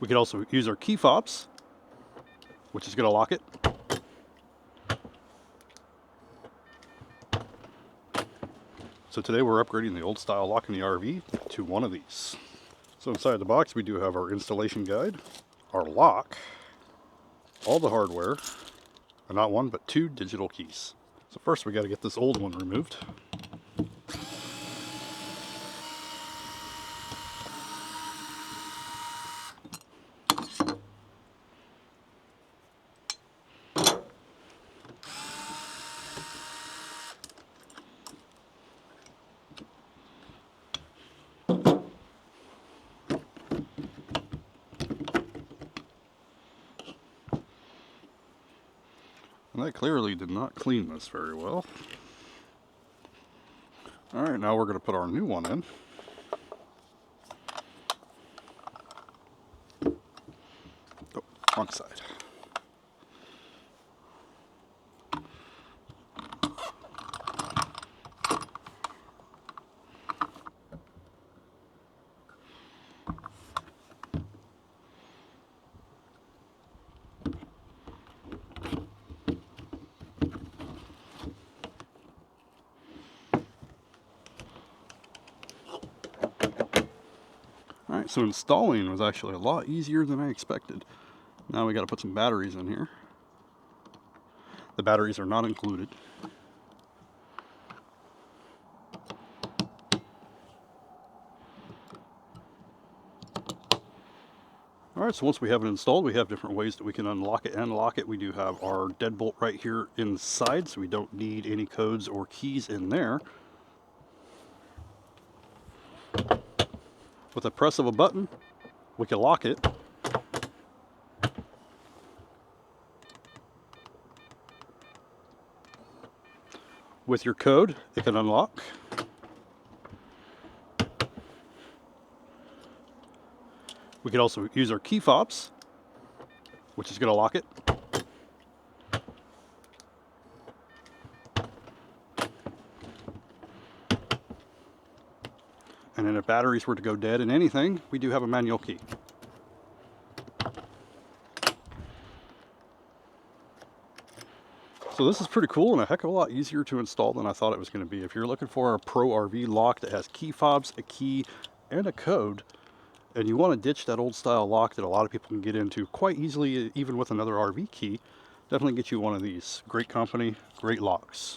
We could also use our key fobs, which is going to lock it. So today we're upgrading the old style lock in the RV to one of these. So inside the box we do have our installation guide, our lock, all the hardware, and not one but 2 digital keys. So first we got to get this old one removed. And I clearly did not clean this very well. Alright, now we're going to put our new one in. Oh, wrong side. Alright, so installing was actually a lot easier than I expected. Now we got to put some batteries in here. The batteries are not included. Alright, so once we have it installed, we have different ways that we can unlock it and lock it. We do have our deadbolt right here inside, so we don't need any codes or keys in there. With the press of a button, we can lock it. With your code, it can unlock. We can also use our key fobs, which is going to lock it. And then if batteries were to go dead in anything, we do have a manual key. So this is pretty cool and a heck of a lot easier to install than I thought it was going to be. If you're looking for a pro RV lock that has key fobs, a key, and a code, and you want to ditch that old style lock that a lot of people can get into quite easily, even with another RV key, definitely get you one of these. Great company, great locks.